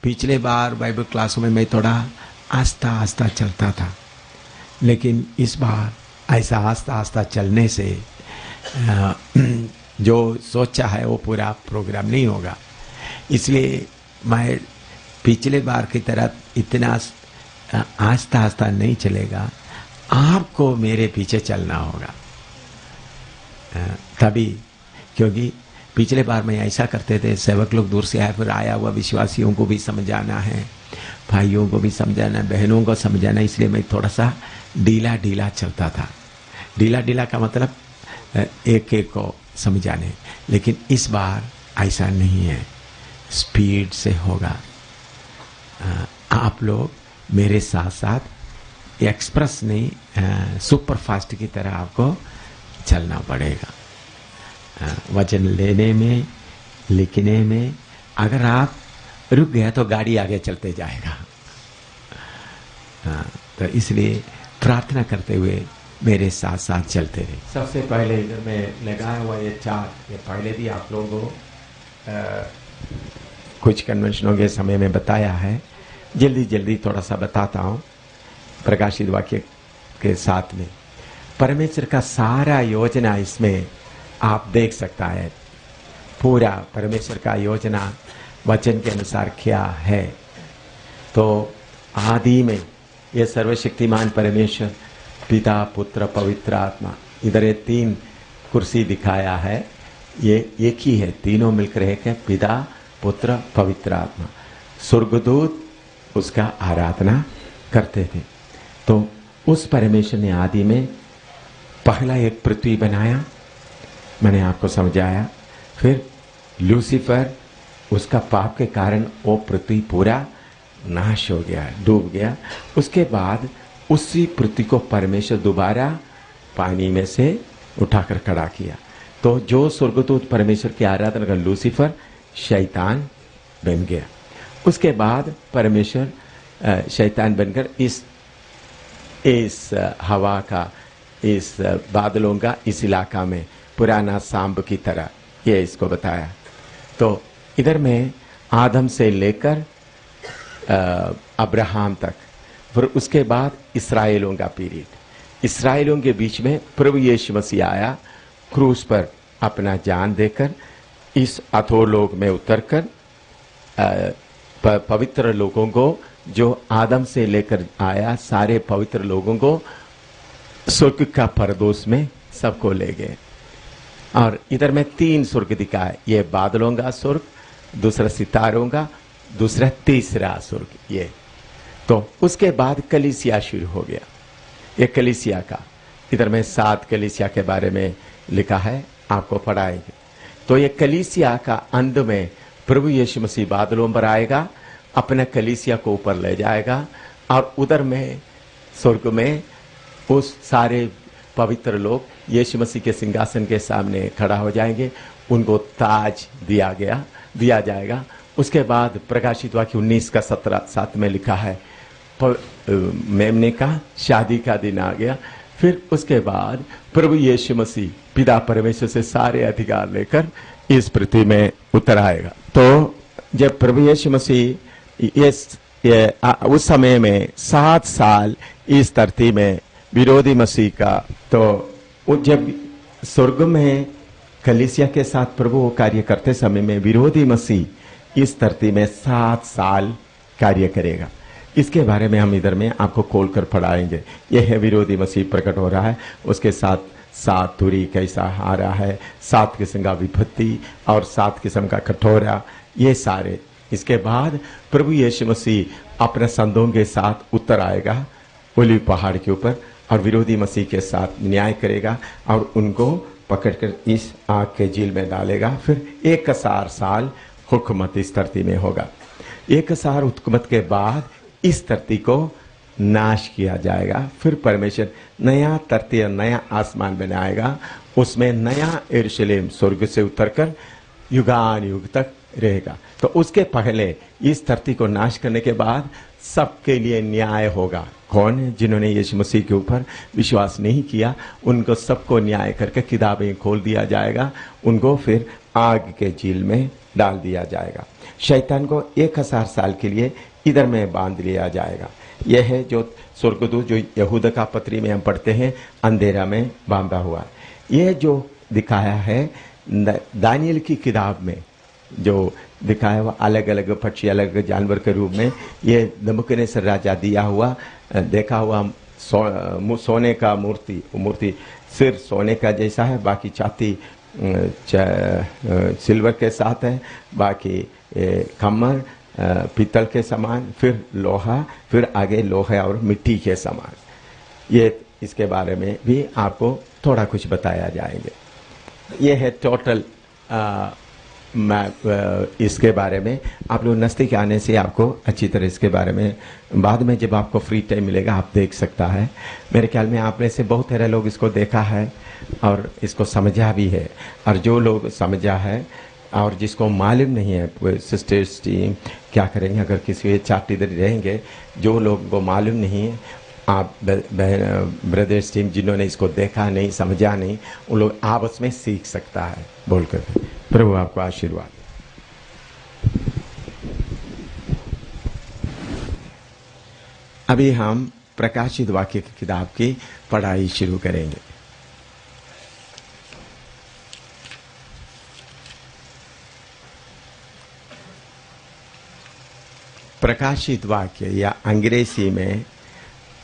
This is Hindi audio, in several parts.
पिछले बार बाइबल क्लासों में मैं थोड़ा आस्ता आस्ता चलता था, लेकिन इस बार ऐसा आस्ता आस्ता चलने से जो सोचा है वो पूरा प्रोग्राम नहीं होगा। इसलिए मैं पिछले बार की तरह इतना आस्ता आस्ता नहीं चलेगा, आपको मेरे पीछे चलना होगा तभी। क्योंकि पिछले बार में ऐसा करते थे, सेवक लोग दूर से आए, फिर आया हुआ विश्वासियों को भी समझाना है, भाइयों को भी समझाना है, बहनों को समझाना, इसलिए मैं थोड़ा सा ढीला ढीला चलता था। ढीला ढीला का मतलब एक एक को समझाने, लेकिन इस बार ऐसा नहीं है, स्पीड से होगा। आप लोग मेरे साथ साथ एक्सप्रेस नहीं, सुपर फास्ट की तरह आपको चलना पड़ेगा। वचन लेने में, लिखने में अगर आप रुक गया तो गाड़ी आगे चलते जाएगा। तो इसलिए प्रार्थना करते हुए मेरे साथ साथ चलते रहे। सबसे पहले इधर में लगाया हुआ ये चार्ट, ये पहले भी आप लोगों को कुछ कन्वेंशनों के समय में बताया है, जल्दी जल्दी थोड़ा सा बताता हूँ। प्रकाशित वाक्य के साथ में परमेश्वर का सारा योजना इसमें आप देख सकता है। पूरा परमेश्वर का योजना वचन के अनुसार क्या है। तो आदि में ये सर्वशक्तिमान परमेश्वर पिता, पुत्र, पवित्र आत्मा, इधर ये तीन कुर्सी दिखाया है, ये एक ही है, तीनों मिलकर एक है, पिता, पुत्र, पवित्र आत्मा। स्वर्गदूत उसका आराधना करते थे। तो उस परमेश्वर ने आदि में पहला एक पृथ्वी बनाया, मैंने आपको समझाया। फिर लूसीफर, उसका पाप के कारण वो पृथ्वी पूरा नाश हो गया, डूब गया। उसके बाद उसी पृथ्वी को परमेश्वर दोबारा पानी में से उठाकर खड़ा किया। तो जो स्वर्गदूत परमेश्वर की आराधना कर लूसीफर शैतान बन गया। उसके बाद परमेश्वर शैतान बनकर इस हवा का, इस बादलों का इस इलाका में पुराना सांब की तरह ये इसको बताया। तो इधर में आदम से लेकर अब्राहम तक, फिर उसके बाद इसराइलों का पीरियड। इसराइलों के बीच में प्रभु यीशु मसीह आया, क्रूस पर अपना जान देकर इस अधोलोक में उतरकर पवित्र लोगों को, जो आदम से लेकर आया सारे पवित्र लोगों को स्वर्ग का परदोस में सबको ले गए। और इधर में तीन स्वर्ग दिखाए, ये बादलों का स्वर्ग, दूसरा सितारों का, दूसरा तीसरा स्वर्ग ये। तो उसके बाद कलीसिया शुरू हो गया। ये कलीसिया का, इधर में 7 कलीसिया के बारे में लिखा है, आपको पढ़ाएंगे। तो ये कलीसिया का अंत में प्रभु यीशु मसीह बादलों पर आएगा, अपने कलीसिया को ऊपर ले जाएगा, और उधर में स्वर्ग में उस सारे पवित्र लोग यीशु मसीह के सिंहासन के सामने खड़ा हो जाएंगे, उनको ताज दिया जाएगा। उसके बाद प्रकाशित वाक्य 19 का 17 में लिखा है, मेमने का शादी का दिन आ गया। फिर उसके बाद प्रभु यीशु मसीह पिता परमेश्वर से सारे अधिकार लेकर इस पृथ्वी में उतर आएगा। तो जब प्रभु यीशु मसीह उस समय में 7 साल इस धरती में विरोधी मसीह का, तो जब स्वर्ग में कलीसिया के साथ प्रभु वो कार्य करते समय में विरोधी मसीह इस धरती में 7 साल कार्य करेगा। इसके बारे में हम इधर में आपको खोलकर पढ़ाएंगे। यह है विरोधी मसीह प्रकट हो रहा है, उसके साथ 7 तुरी कैसा आ रहा है, 7 किस्म का विपत्ति और 7 किस्म का कठोरा, ये सारे। इसके बाद प्रभु यीशु मसीह अपने संतों के साथ उतर आएगा ओलिव पहाड़ के ऊपर, और विरोधी मसीह के साथ न्याय करेगा और उनको पकड़कर इस आग के झील में डालेगा। फिर 1000 साल हुकूमत इस धरती में होगा। 1000 हुकूमत के बाद इस धरती को नाश किया जाएगा। फिर परमेश्वर नया धरती और नया आसमान बनाएगा, उसमें नया यरूशलेम स्वर्ग से उतरकर युगान युग तक रहेगा। तो उसके पहले इस धरती को नाश करने के बाद सबके लिए न्याय होगा। कौन है? जिन्होंने यीशु मसीह के ऊपर विश्वास नहीं किया, उनको सबको न्याय करके किताबें खोल दिया जाएगा, उनको फिर आग के झील में डाल दिया जाएगा। शैतान को 1000 साल के लिए इधर में बांध लिया जाएगा। यह है जो स्वर्गदूत जो यहूदा का पत्री में हम पढ़ते हैं, अंधेरा में बांधा हुआ है। यह जो दिखाया है दानियल की किताब में जो दिखाया हुआ, अलग अलग पक्षी, अलग अलग जानवर के रूप में, ये नबूकदनेस्सर राजा दिया हुआ देखा हुआ सोने का मूर्ति सिर सोने का जैसा है, बाकी छाती सिल्वर के साथ है, बाकी कमर पीतल के समान, फिर लोहा, फिर आगे लोहे और मिट्टी के समान। ये इसके बारे में भी आपको थोड़ा कुछ बताया जाएंगे। ये है टोटल इसके बारे में। आप लोग नज़दीक आने से आपको अच्छी तरह इसके बारे में बाद में जब आपको फ्री टाइम मिलेगा आप देख सकता है। मेरे ख्याल में आप में से बहुत सारे लोग इसको देखा है और इसको समझा भी है, और जो लोग समझा है और जिसको मालूम नहीं है सिस्टर्स टीम क्या करेंगे अगर किसी चार्ट इधर रहेंगे, जो लोगों को मालूम नहीं है, आप ब्रदर्स टीम जिन्होंने इसको देखा नहीं समझा नहीं, उन लोग आपस में सीख सकता है बोलकर। प्रभु आपको आशीर्वाद। अभी हम प्रकाशित वाक्य की किताब की पढ़ाई शुरू करेंगे। प्रकाशित वाक्य या अंग्रेजी में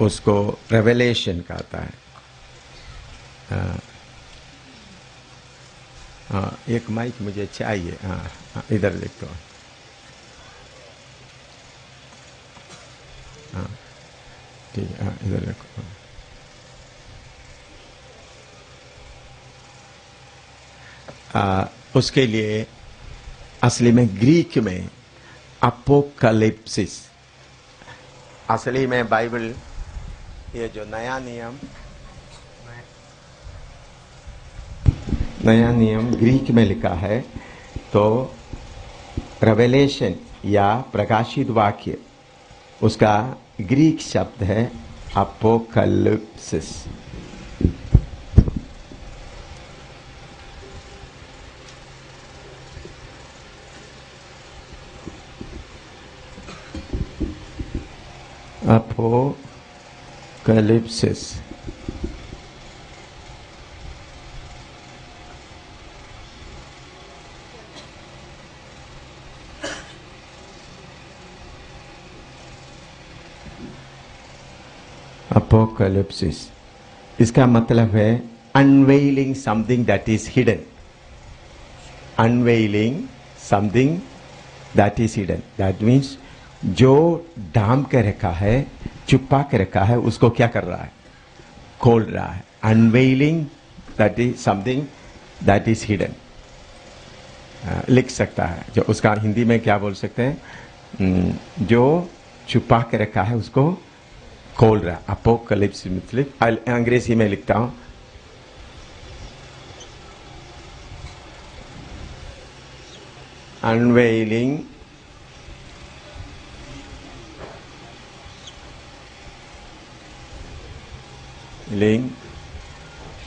उसको रेवलेशन कहता है। एक माइक मुझे चाहिए। इधर देखो। ठीक है, इधर देखो। उसके लिए असली में ग्रीक में अपोकलिप्सिस, असली में बाइबल ये जो नया नियम ग्रीक में लिखा है, तो रेवलेशन या प्रकाशित वाक्य उसका ग्रीक शब्द है अपोकलिप्सिस। अपोकलिप्सिस अपोकलिप्सिस इसका मतलब है unveiling something that is hidden. Unveiling something that is hidden, that means जो ढांप के रखा है, छुपा के रखा है, उसको क्या कर रहा है? खोल रहा है। Unveiling that is something that is hidden लिख सकता है। जो उसका हिंदी में क्या बोल सकते हैं? जो छुपा के रखा है उसको खोल रहा है। अपोकलिप्स मतलब अंग्रेजी में लिखता हूं, अनवेलिंग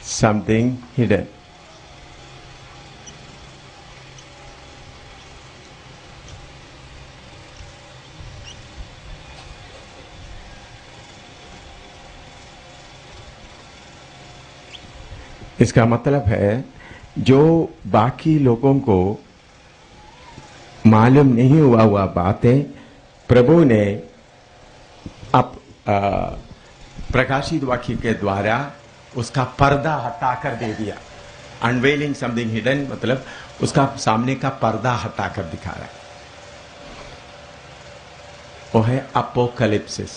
something hidden। इसका मतलब है जो बाकी लोगों को मालूम नहीं हुआ बातें प्रभु ने अब प्रकाशित वाक्य के द्वारा उसका पर्दा हटाकर दे दिया। अनवेलिंग समथिंग हिडन मतलब उसका सामने का पर्दा हटाकर दिखा रहा है। वो है अपोकलिप्सिस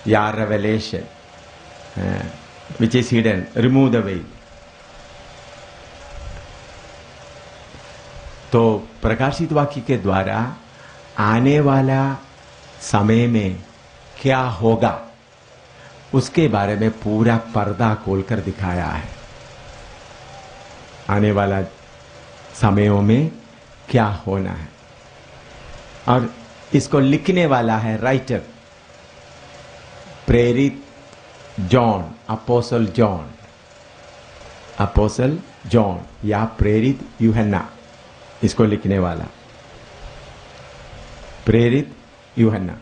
या revelation which is hidden, remove the well. तो प्रकाशित वाक्य के द्वारा आने वाला समय में क्या होगा उसके बारे में पूरा पर्दा खोलकर दिखाया है। आने वाला समयों में क्या होना है, और इसको लिखने वाला है राइटर प्रेरित जॉन, अपोस्टल जॉन या प्रेरित यूहन्ना। इसको लिखने वाला प्रेरित यूहन्ना।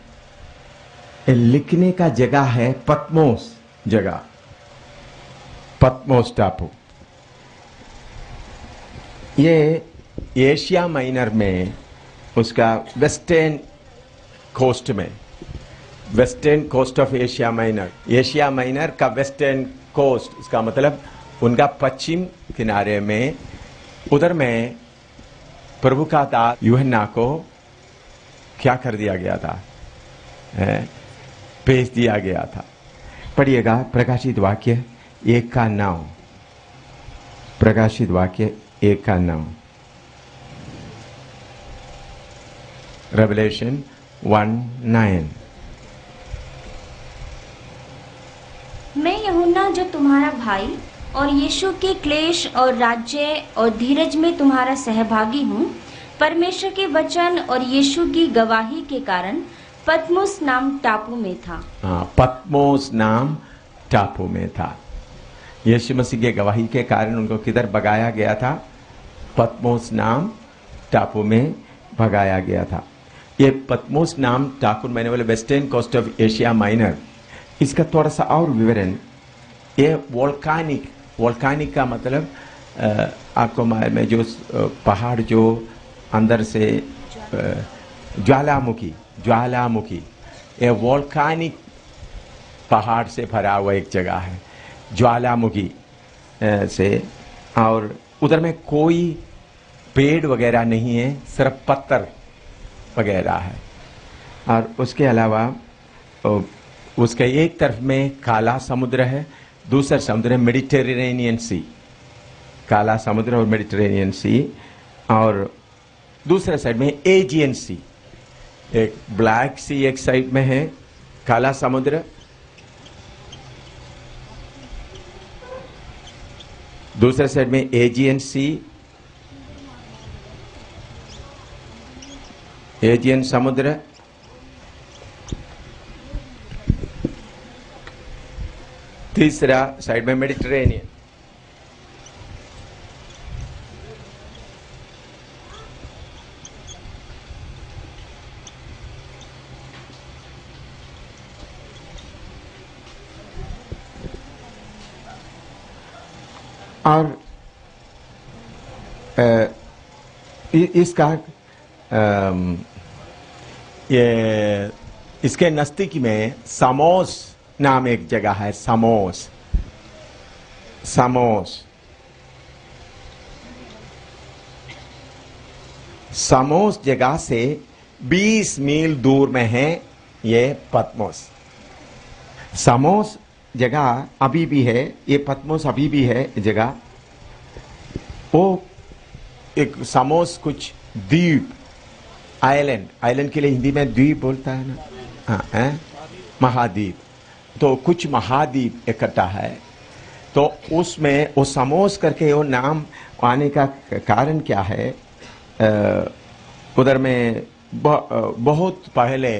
लिखने का जगह है पत्मोस जगह, पत्मोस टापू। ये एशिया माइनर में, उसका वेस्टर्न कोस्ट में, western coast of Asia minor, Asia minor का वेस्टर्न कोस्ट, इसका मतलब उनका पश्चिम किनारे में, उधर में प्रभु का दास यूहन्ना को क्या कर दिया गया था, भेज दिया गया था। पढ़िएगा प्रकाशित वाक्य 1 का 9, प्रकाशित वाक्य 1 का 9, रेवलेशन 1:9। मैं यूहन्ना जो तुम्हारा भाई और यीशु के क्लेश और राज्य और धीरज में तुम्हारा सहभागी हूँ, परमेश्वर के वचन और यीशु की गवाही के कारण पत्मोस नाम टापू में था। पत्मोस नाम टापू में था। यीशु मसीह के गवाही के कारण उनको किधर भगाया गया था? पत्मोस नाम टापू में भगाया गया था। ये पत्मोस नाम टापू, मैंने बोले western coast of Asia minor. इसका थोड़ा सा और विवरण, ये वोल्कानिक का मतलब आपको मालूम है, जो पहाड़ जो अंदर से ज्वालामुखी, ये वोल्कानिक पहाड़ से भरा हुआ एक जगह है, ज्वालामुखी से। और उधर में कोई पेड़ वगैरह नहीं है, सिर्फ पत्थर वगैरह है। और उसके अलावा उसके एक तरफ में काला समुद्र है, दूसरा समुद्र है मेडिटेरेनियन सी, काला समुद्र और मेडिटेरेनियन सी। और दूसरे साइड में एजियन सी, एक ब्लैक सी एक साइड में है, काला समुद्र, दूसरे साइड में एजियन सी, एजियन समुद्र, तीसरा साइड में मेडिटेरेनियन। और इसका ये इसके नजदीक में सामोस नाम एक जगह है, सामोस जगह से 20 मील दूर में है ये पत्मोस। सामोस जगह अभी भी है, ये पत्मोस अभी भी है जगह। वो एक सामोस कुछ द्वीप, आइलैंड के लिए हिंदी में द्वीप बोलता है ना, हाँ, महाद्वीप। तो कुछ महाद्वीप इकट्ठा है, तो उसमें वो सामोस करके वो नाम आने का कारण क्या है? उधर में बहुत पहले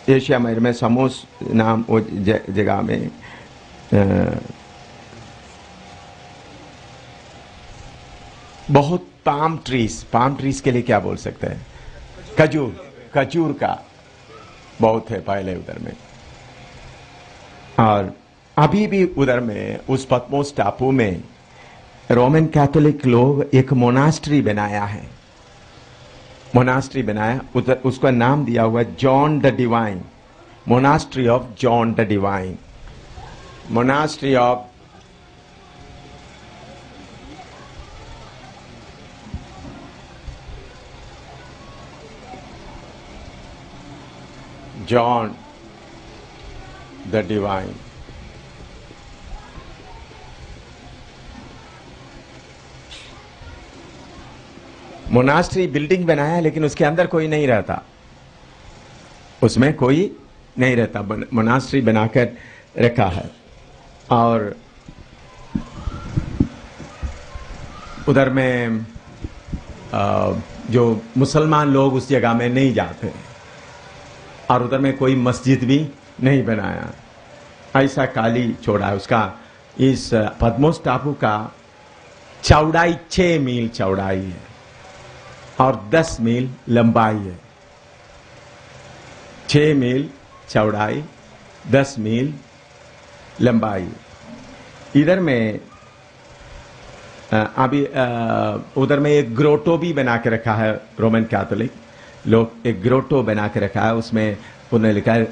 एशिया में सामोस नाम वो जगह में बहुत पाम ट्रीज के लिए क्या बोल सकते हैं? खजूर का बहुत है पहले उधर में। और अभी भी उधर में उस पत्मोस टापू में रोमन कैथोलिक लोग एक मोनास्ट्री बनाया है, उधर उसका नाम दिया हुआ John the divine, monastery of John the divine, monastery of John the divine. Monastery building बनाया, लेकिन उसके अंदर कोई नहीं रहता, उसमें कोई नहीं रहता, मोनास्ट्री बनाकर रखा है। और उधर में जो मुसलमान लोग उस जगह में नहीं जाते, और उधर में कोई मस्जिद भी नहीं बनाया, ऐसा खाली छोड़ा है उसका। इस पद्मोस टापू का चौड़ाई 6 मील चौड़ाई है और 10 मील लंबाई है। 6 मील चौड़ाई, 10 मील लंबाई। इधर में अभी उधर में एक ग्रोटो भी बना के रखा है। रोमन कैथोलिक लोग एक ग्रोटो बना के रखा है, उसमें उन्होंने लिखा है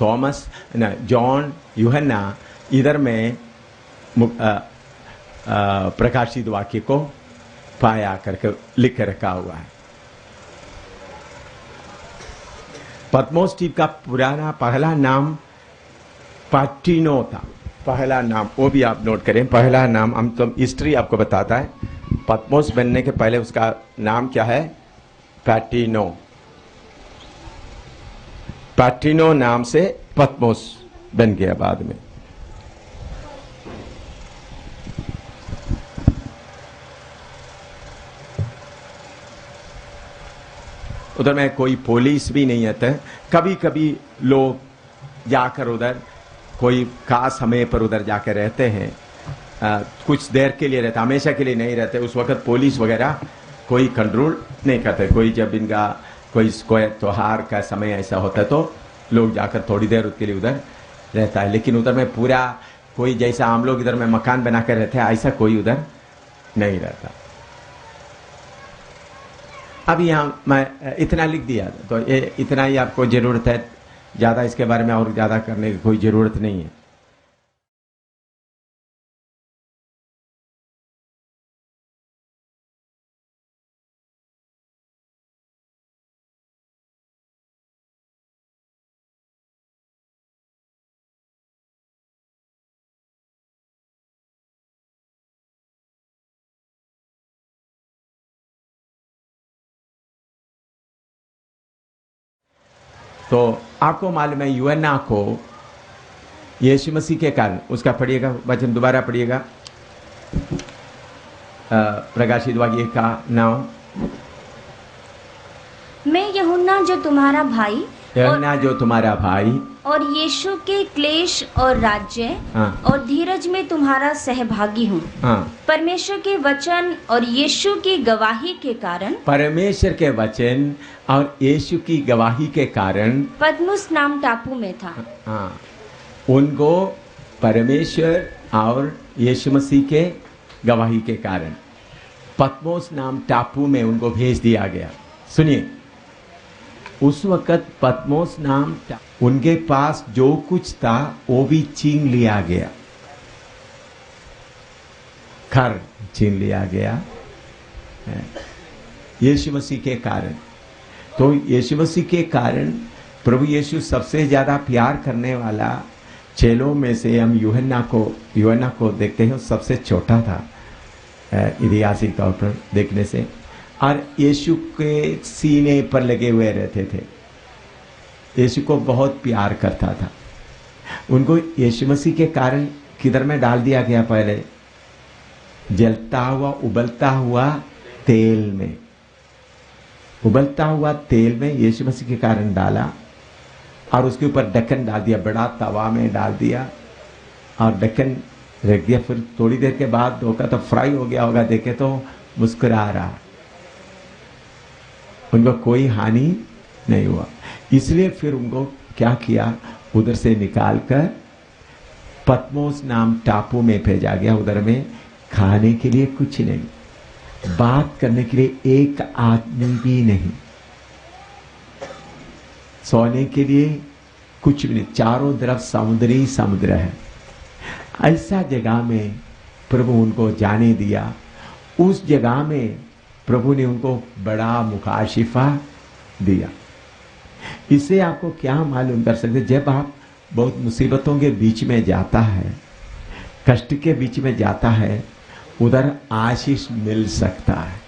थॉमस न जॉन यूहन्ना। इधर में प्रकाशित वाक्य को पाया करके लिख के रखा हुआ है। पत्मोस द्वीप का पुराना पहला नाम पैटिनो था। पहला नाम वो भी आप नोट करें, पहला नाम हम तो हिस्ट्री आपको बताता है। पत्मोस बनने के पहले उसका नाम क्या है? पैटिनो। पैटिनो नाम से पत्मोस बन गया बाद में। उधर में कोई पुलिस भी नहीं आता है। कभी कभी लोग जाकर उधर कोई खास समय पर उधर जाकर रहते हैं, कुछ देर के लिए रहते, हमेशा के लिए नहीं रहते। उस वक्त पुलिस वगैरह कोई कंट्रोल नहीं करते। कोई जब इनका कोई त्योहार का समय ऐसा होता है तो लोग जाकर थोड़ी देर उसके लिए उधर रहता है। लेकिन उधर में पूरा कोई जैसा हम लोग इधर में मकान बना कर रहते हैं ऐसा कोई उधर नहीं रहता। अब यहाँ मैं इतना लिख दिया तो ये इतना ही आपको जरूरत है, ज्यादा इसके बारे में और ज्यादा करने की कोई जरूरत नहीं है। तो आपको मालूम है यूहन्ना को यीशु मसीह के कारण, उसका पढ़िएगा वचन, दोबारा पढ़िएगा प्रकाशित वाक्य का नाम। मैं यूहन्ना जो तुम्हारा भाई, यूहन्ना जो तुम्हारा भाई और यीशु के क्लेश और राज्य और धीरज में तुम्हारा सहभागी हूँ। परमेश्वर के वचन और यीशु की गवाही के कारण, परमेश्वर के वचन और यीशु की गवाही के कारण पत्मोस नाम टापू में था। उनको परमेश्वर और यीशु मसीह के गवाही के कारण पत्मोस नाम टापू में उनको भेज दिया गया। सुनिए, उस वक्त पत्मोस नाम उनके पास जो कुछ था वो भी छीन लिया गया। घर छीन लिया गया यीशु मसीह के कारण। तो यीशु मसीह के कारण प्रभु यीशु सबसे ज्यादा प्यार करने वाला चेलों में से हम यूहन्ना को देखते हैं। सबसे छोटा था ऐतिहासिक तौर पर देखने से, और यीशु के सीने पर लगे हुए रहते थे। यीशु को बहुत प्यार करता था। उनको यीशु मसीह के कारण किधर में डाल दिया गया? पहले जलता हुआ उबलता हुआ तेल में, उबलता हुआ तेल में यीशु मसीह के कारण डाला और उसके ऊपर ढक्कन डाल दिया, बड़ा तवा में डाल दिया और ढक्कन रख दिया। फिर थोड़ी देर के बाद धोखा तो फ्राई हो गया होगा, देखे तो मुस्कुरा रहा। उनको कोई हानि नहीं हुआ। इसलिए फिर उनको क्या किया, उधर से निकालकर पत्मोस नाम टापू में भेजा गया। उधर में खाने के लिए कुछ नहीं, बात करने के लिए एक आदमी भी नहीं, सोने के लिए कुछ भी नहीं, चारों तरफ समुद्री समुद्र है। ऐसा जगह में प्रभु उनको जाने दिया। उस जगह में प्रभु ने उनको बड़ा मुकाशिफा दिया। इससे आपको क्या मालूम कर सकते, जब आप बहुत मुसीबतों के बीच में जाता है, कष्ट के बीच में जाता है, उधर आशीष मिल सकता है।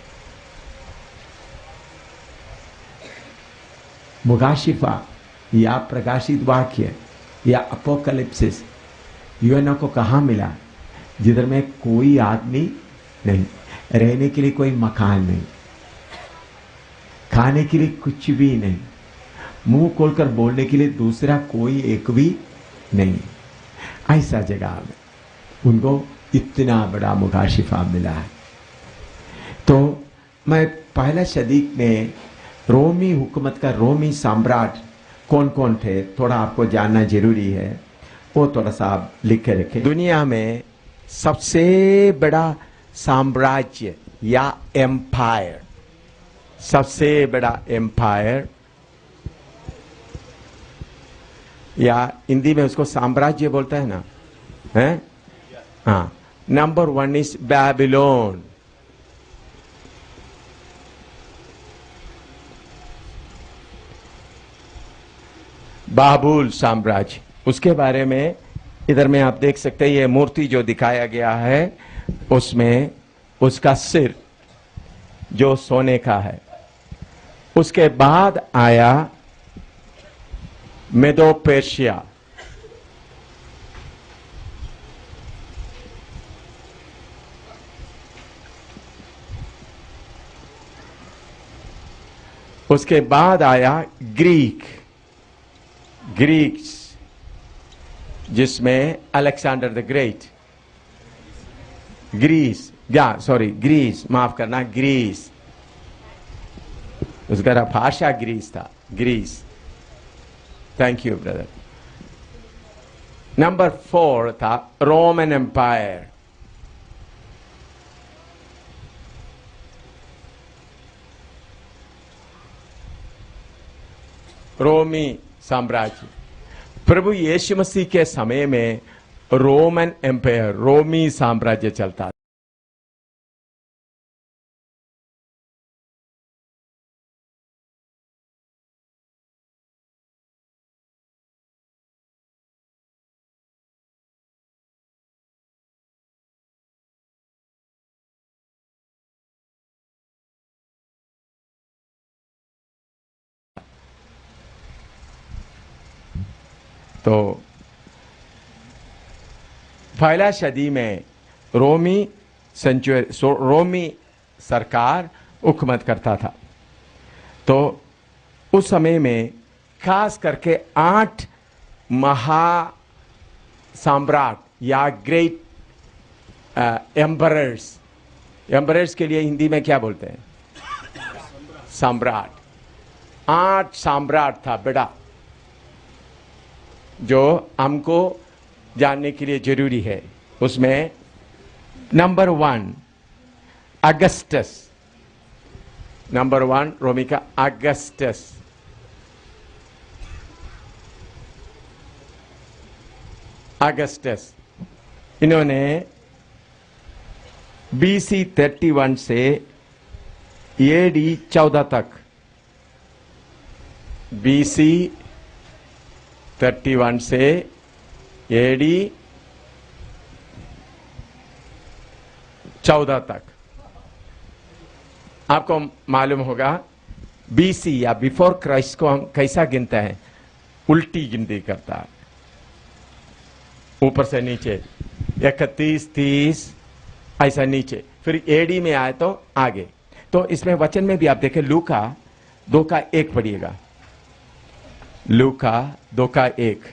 मुकाशिफा या प्रकाशित वाक्य या अपोकलिप्सिस यूहन्ना को कहाँ मिला? जिधर में कोई आदमी नहीं, रहने के लिए कोई मकान नहीं, खाने के लिए कुछ भी नहीं, मुंह खोलकर बोलने के लिए दूसरा कोई एक भी नहीं। ऐसा जगह में उनको इतना बड़ा मुकाशिफा मिला है। तो मैं पहला सदी में रोमी हुकूमत का रोमी सम्राट कौन कौन थे थोड़ा आपको जानना जरूरी है, वो थोड़ा सा आप लिख के रखें। दुनिया में सबसे बड़ा साम्राज्य या एम्पायर, सबसे बड़ा एम्पायर या हिंदी में उसको साम्राज्य बोलता है ना, है? हाँ, नंबर 1 इज बेबीलोन। बाबुल साम्राज्य, उसके बारे में इधर में आप देख सकते हैं, ये मूर्ति जो दिखाया गया है उसमें उसका सिर जो सोने का है। उसके बाद आया मेदो पर्शिया, उसके बाद आया ग्रीक्स जिसमें अलेक्जेंडर द ग्रेट, ग्रीस, माफ करना, ग्रीस, उसका भाषा ग्रीस था, Greece. Thank you brother. Number 4 था रोमन एम्पायर, रोमी साम्राज्य। प्रभु यीशु मसीह के समय में रोमन एम्पायर, रोमी साम्राज्य चलता। तो पहला सदी में रोमी सरकार हुकूमत करता था। तो उस समय में खास करके 8 महा सम्राट या ग्रेट एम्परर्स के लिए हिंदी में क्या बोलते हैं? सम्राट। 8 सम्राट था बड़ा, जो हमको जानने के लिए जरूरी है। उसमें नंबर 1 अगस्टस, नंबर 1 रोमी का अगस्टस। इन्होंने BC 31 से AD 14 तक, BC 31 से AD 14 तक। आपको मालूम होगा BC या बिफोर क्राइस्ट को हम कैसा गिनते हैं? उल्टी गिनती करता है, ऊपर से नीचे 31, 30 ऐसा नीचे, फिर AD में आए तो आगे। तो इसमें वचन में भी आप देखें, लूका 2 का 1 पढ़िएगा, लूका 2 का 1।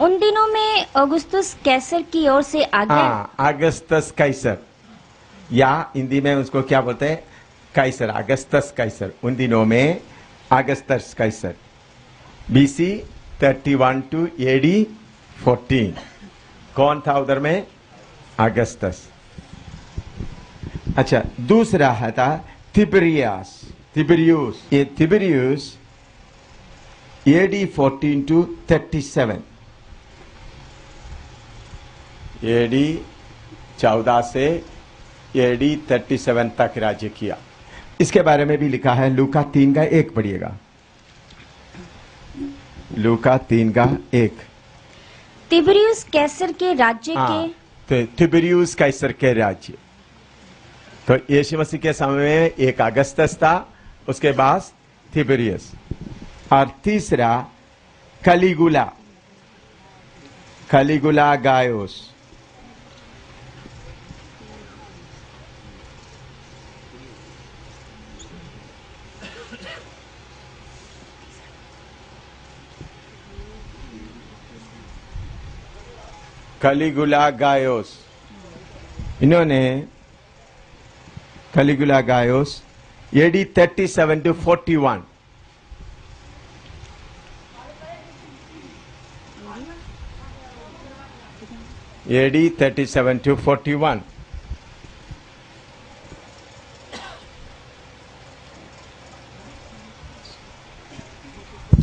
उन दिनों में अगुस्तुस कैसर की ओर से आज्ञा, अगस्तस कैसर, या हिंदी में उसको क्या बोलते हैं? Caesar, Augustus Caesar. उन दिनों में Augustus Caesar, BC 31 to AD 14। कौन था उधर में? अगस्तस। अच्छा, दूसरा है था तिबेरियुस। ये तिबेरियुस AD 14 टू 37, AD 14 से AD 37 तक राज्य किया। इसके बारे में भी लिखा है, लूका 3 का 1 पढ़िएगा, लूका 3 का 1। तिबेरियुस कैसर के राज्य के, तो तिबेरियुस कैसर के राज्य। तो यीशु मसीह के समय में एक अगस्तस था, उसके बाद तिबेरियुस, और तीसरा कलिगुला गायोस। कैलिगुला गायोस, इन्होंने कैलिगुला गायोस AD 37 to 41, AD 37 to 41,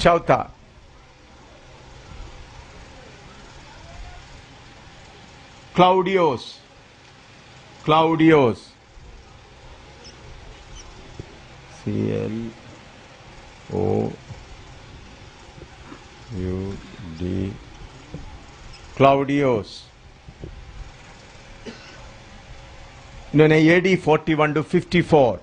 चौथा क्लाउडियोस, CLOUD, क्लाउडियोस, इन्होंने AD 41 to 54,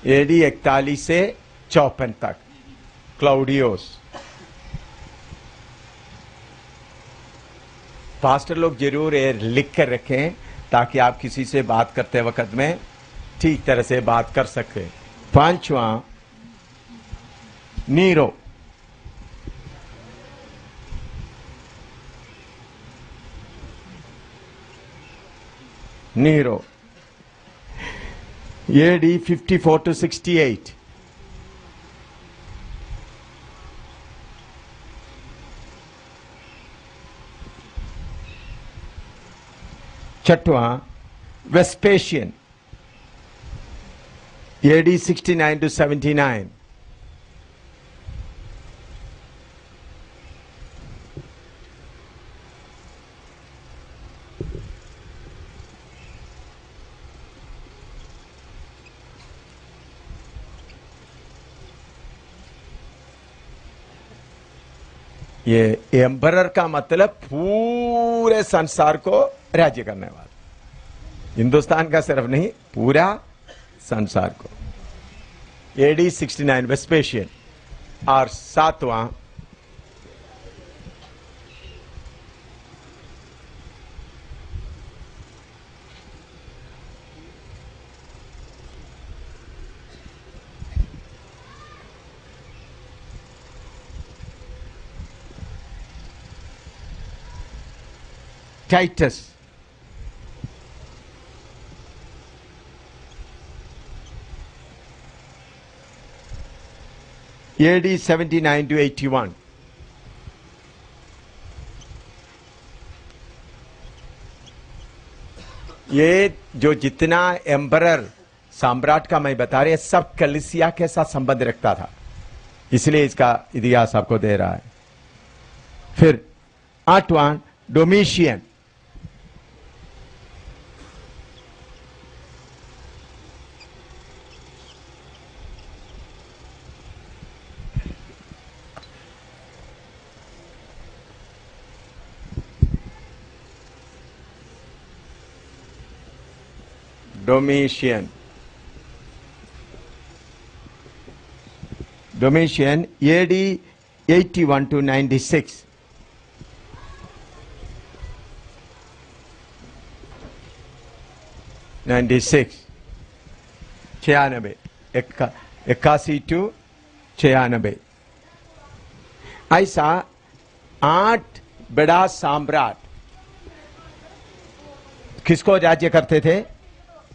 AD 41 से 54 तक क्लाउडियोस। पास्टर लोग जरूर ये लिख कर रखें ताकि आप किसी से बात करते वक्त में ठीक तरह से बात कर सके। पांचवा नीरो, AD 54 to 68, छठवां वेस्पेशियन AD 69 to 79, ये एम्परर का मतलब पूरे संसार को राज्य करने वाला, हिंदुस्तान का सिर्फ नहीं पूरा संसार को। AD 69 Vespasian. और सातवां टाइटस, AD 79 to 81, ये जो जितना एम्परर सम्राट का मैं बता रहे सब कलीसिया के साथ संबंध रखता था, इसलिए इसका इतिहास आपको दे रहा है। फिर आठवां डोमिशियन, Domitian AD 81 to 96, छियानबे, 81 to 96। ऐसा 8 बड़ा सम्राट किसको राज्य करते थे?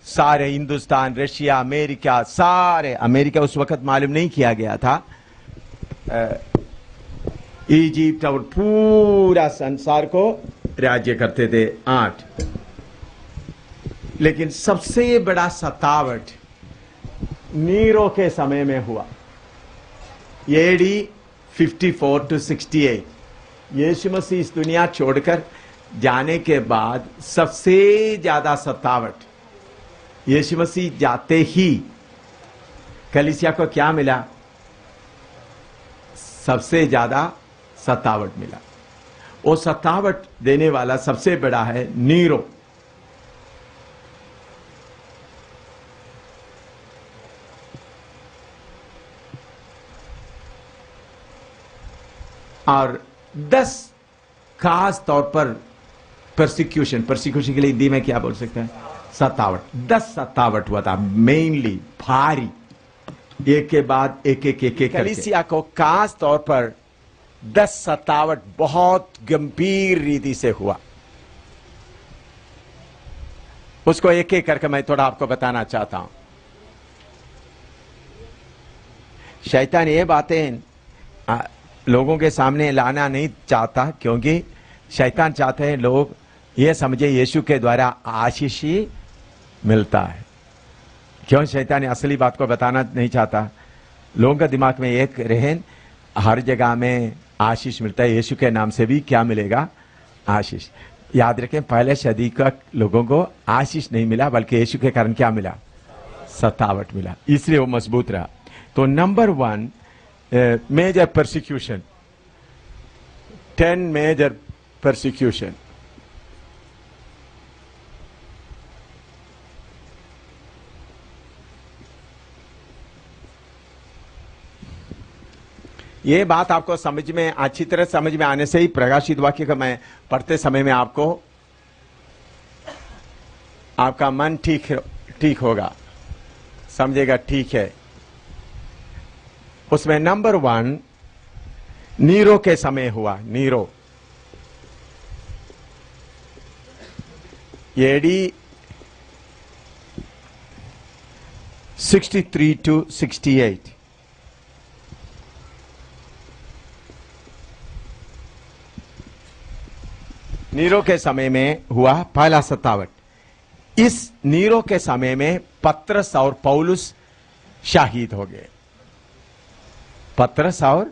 सारे हिंदुस्तान, रशिया, अमेरिका, सारे, अमेरिका उस वक्त मालूम नहीं किया गया था, इजिप्ट और पूरा संसार को राज्य करते थे 8। लेकिन सबसे बड़ा सतावट नीरो के समय में हुआ, AD 54 to 68। यीशु मसीह इस दुनिया छोड़कर जाने के बाद सबसे ज्यादा सतावट यीशु मसीह जाते ही कलीसिया को क्या मिला? सबसे ज्यादा सतावट मिला। वो सतावट देने वाला सबसे बड़ा है नीरो। और 10 खास तौर पर परसिक्यूशन के लिए हिंदी में क्या बोल सकते हैं? सतावट। 10 सतावट हुआ था, मेनली भारी एक के बाद एक कलीसिया को खास तौर पर 10 सतावट बहुत गंभीर रीति से हुआ। उसको एक एक करके मैं थोड़ा आपको बताना चाहता हूं। शैतान ये बातें लोगों के सामने लाना नहीं चाहता, क्योंकि शैतान चाहते हैं लोग ये समझे यीशु के द्वारा आशीष ही मिलता है। क्यों शैतान असली बात को बताना नहीं चाहता? लोगों के दिमाग में एक रहन, हर जगह में आशीष मिलता है, यीशु के नाम से भी क्या मिलेगा? आशीष। याद रखें, पहले सदी का लोगों को आशीष नहीं मिला, बल्कि यीशु के कारण क्या मिला? सतावट मिला, इसलिए वो मजबूत रहा। तो number 1 major persecution, 10 major persecution. ये बात आपको समझ में अच्छी तरह समझ में आने से ही प्रकाशित वाक्य का मैं पढ़ते समय में आपको आपका मन ठीक होगा, समझेगा ठीक है। उसमें नंबर 1 नीरो के समय हुआ। Nero AD 63 to 68। नीरो के समय में हुआ पहला सतावट। इस नीरो के समय में पत्रस और पौलुस शहीद हो गए। पत्रस और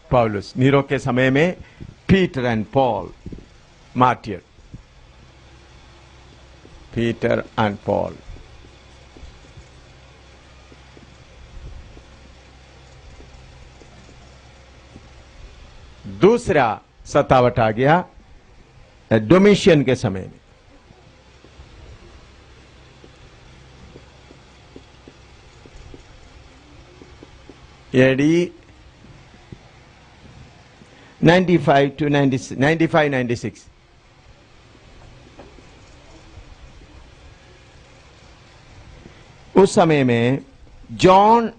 पौलुस नीरो के समय में, Peter and Paul martyr. Peter and Paul. दूसरा सतावट आ गया डोमिशियन के समय में। AD 95 to 96। उस समय में जॉन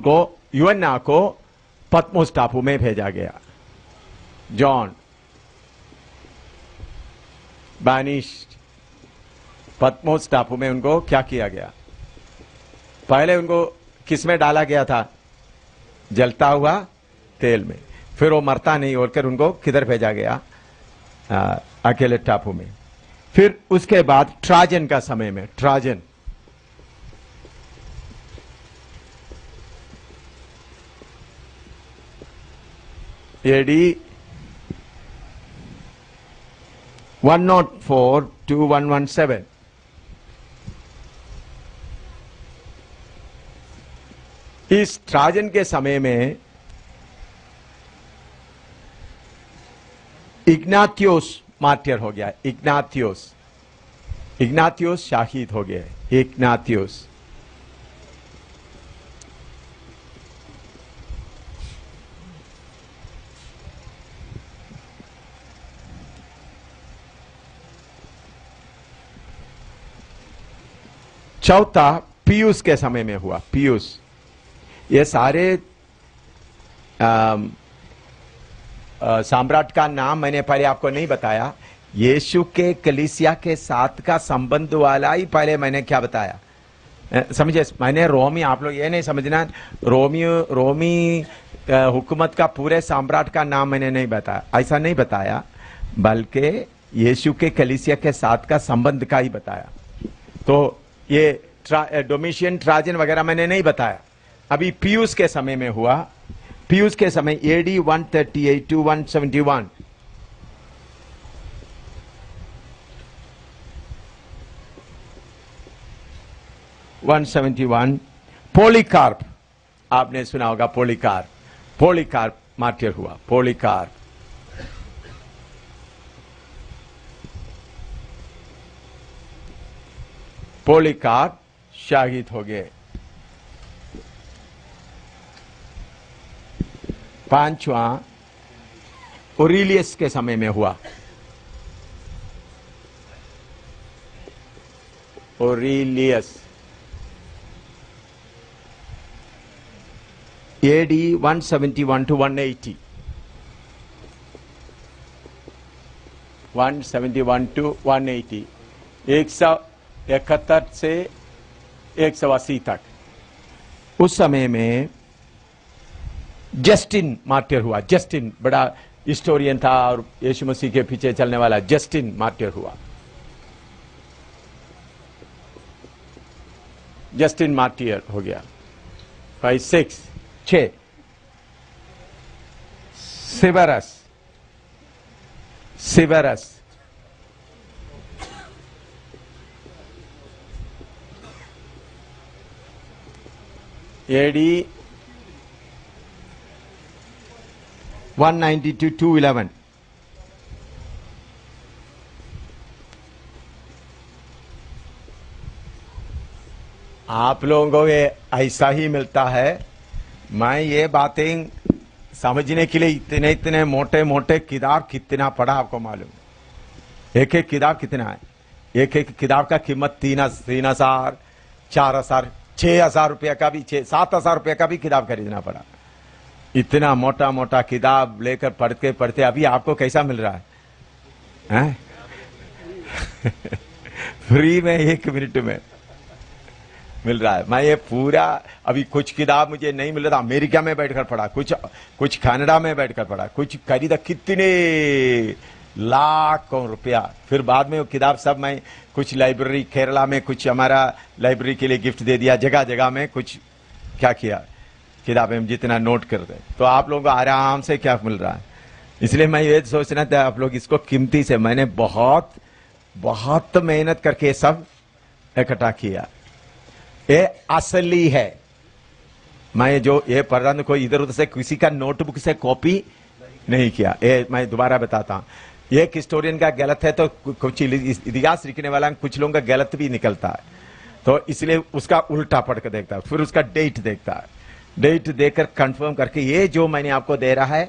को यूहन्ना को पतमोस टापू में भेजा गया। जॉन बानिश्ड, पतमोस टापू में उनको क्या किया गया? पहले उनको किस में डाला गया था? जलता हुआ तेल में। फिर वो मरता नहीं होकर उनको किधर भेजा गया? अकेले टापू में। फिर उसके बाद ट्राजन का समय में, ट्राजन एडी 104 to 117। इस ट्राजन के समय में इग्नातियोस मार्टियर हो गया। इग्नातियोस शहीद हो गए। इग्नातियोस चौथा पियूस के समय में हुआ। पियूस, ये सारे सम्राट का नाम मैंने पहले आपको नहीं बताया। यीशु के कलीसिया के साथ का संबंध वाला ही पहले मैंने क्या बताया, समझे? मैंने रोमी, आप लोग ये नहीं समझना रोमी हुकूमत का पूरे सम्राट का नाम मैंने नहीं बताया, ऐसा नहीं बताया, बल्कि यीशु के कलीसिया के साथ का संबंध का ही बताया। तो ये डोमिशियन, ट्राजन वगैरह मैंने नहीं बताया। अभी पियूस के समय में हुआ। पियूस के समय एडी 138 to 171। पोलिकार्प, आपने सुना होगा पोलिकार्प मार्टियर हुआ। पोलिकार्प शहीद हो गए। पांचवा ओरिलियस के समय में हुआ। ओरिलियस AD 171 to 180, 171 to 180, 171 से 180 तक। उस समय में जस्टिन मार्टियर हुआ। जस्टिन बड़ा हिस्टोरियन था और यीशु मसीह के पीछे चलने वाला जस्टिन मार्टियर हुआ। जस्टिन मार्टियर हो गया। 5, 6 सिवेरस AD 190 to 211, आप लोगों को ये ऐसा ही मिलता है। मैं ये बातें समझने के लिए इतने इतने मोटे मोटे किताब कितना पढ़ा आपको मालूम? एक एक किताब कितना है? एक एक किताब का कीमत 3,000, 4,000, 6,000 रुपया का भी, 7,000 रुपया का भी किताब खरीदना पड़ा। इतना मोटा मोटा किताब लेकर पढ़ते पढ़ते अभी आपको कैसा मिल रहा है? फ्री में 1 मिनट में मिल रहा है। मैं ये पूरा अभी कुछ किताब मुझे नहीं मिल रहा था, अमेरिका में बैठकर पढ़ा, कुछ कनाडा में बैठकर पढ़ा, कुछ खरीदा कितने लाखों रुपया। फिर बाद में वो किताब सब मैं कुछ लाइब्रेरी केरला में, कुछ हमारा लाइब्रेरी के लिए गिफ्ट दे दिया। जगह जगह में कुछ क्या किया, किताबें जितना नोट कर दे, तो आप लोगों को आराम से क्या मिल रहा है। इसलिए मैं ये सोचना था आप लोग इसको कीमती से, मैंने बहुत बहुत मेहनत करके सब इकट्ठा किया। ये असली है। मैं जो ये पढ़ रहा हूं कोई इधर उधर से किसी का नोटबुक से कॉपी नहीं किया। ये मैं दोबारा बताता हूं, एक हिस्टोरियन का गलत है तो कुछ इतिहास लिखने वाला कुछ लोगों का गलत भी निकलता है, तो इसलिए उसका उल्टा पढ़ कर देखता है, फिर उसका डेट देखता है, डेट देकर कंफर्म करके ये जो मैंने आपको दे रहा है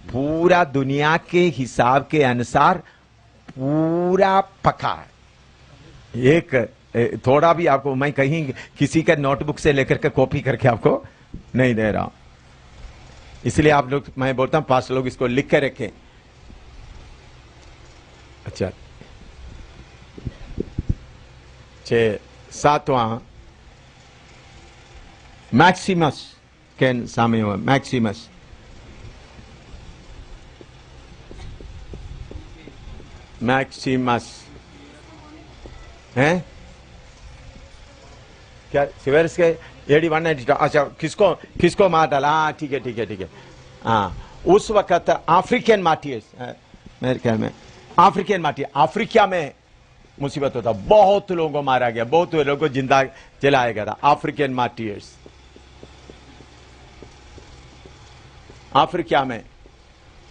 पूरा दुनिया के हिसाब के अनुसार पूरा पक्का है। एक थोड़ा भी आपको मैं कहीं किसी का नोटबुक से लेकर के कॉपी करके आपको नहीं दे रहा हूं। इसलिए आप लोग, मैं बोलता हूं 5 लोग इसको लिख के रखें। अच्छा, 7वां मैक्सिमस के सामने हुआ। मैक्सिमस हैं क्या? सिवेरस के AD 190। अच्छा, किसको मार डाला? हाँ ठीक है। हाँ, उस वक्त अफ्रीकन मार्टियर्स, मेरे ख्याल में अफ्रीकन मार्टियर, अफ्रीका में मुसीबत होता, बहुत लोगों को मारा गया, बहुत लोगों को जिंदा जलाया गया था। अफ्रीकन मार्टियर्स अफ्रीका में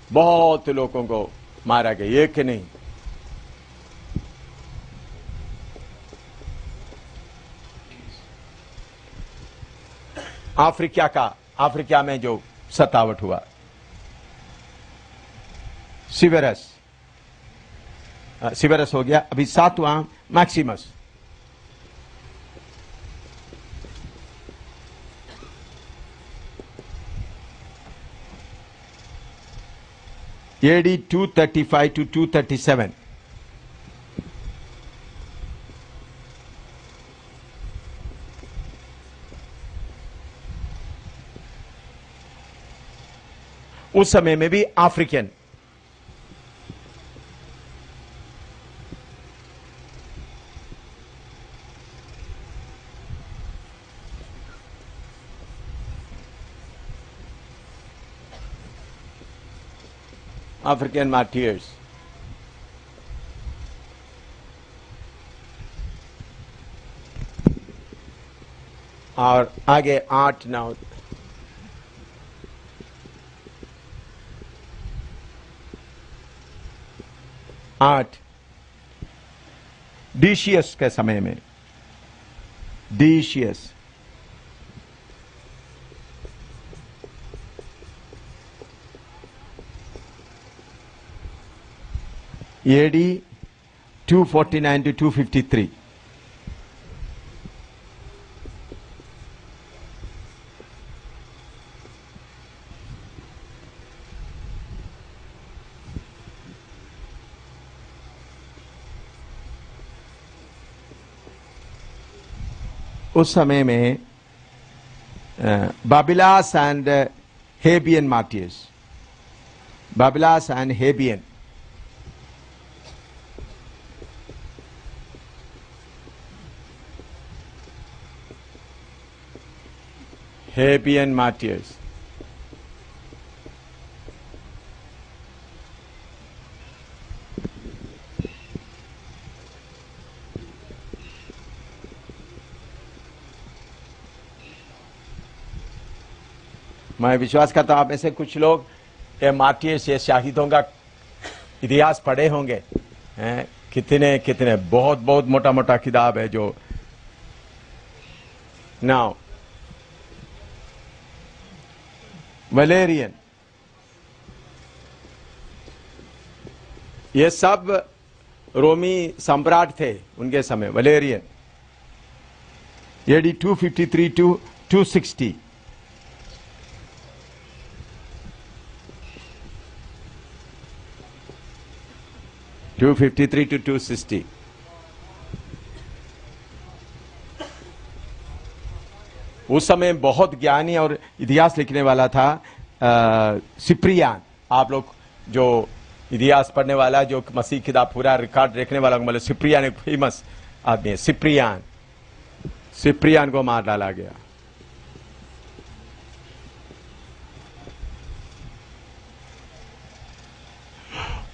बहुत लोगों को मारा गया, एक नहीं। अफ्रीका में जो सतावट हुआ, सिवेरस हो गया। अभी 7वां मैक्सिमस। AD 235 to 237। उस समय में भी अफ्रीकन, अफ्रीकन मार्टियर्स। और आगे 8, 9, 8 डिशियस के समय में, डिशियस AD 249 to 253। उस समय में बाबिलास and Hebbian martyrs, बाबिलास and Hebbian, Hebbian martyrs. मैं विश्वास करता हूं आप में से कुछ लोग ये मार्टियर्स, ये शहीदों का इतिहास पढ़े होंगे। कितने कितने बहुत बहुत मोटा मोटा किताब है जो। नाउ वलेरियन, ये सब रोमी सम्राट थे उनके समय। Valerian AD 253 to 260, (253 to 260). उस समय बहुत ज्ञानी और इतिहास लिखने वाला था सिप्रियान। आप लोग जो इतिहास पढ़ने वाला, जो मसीह किताब पूरा रिकॉर्ड रखने वाला, मतलब सिप्रियान एक फेमस आदमी है। सिप्रियान को मार डाला गया।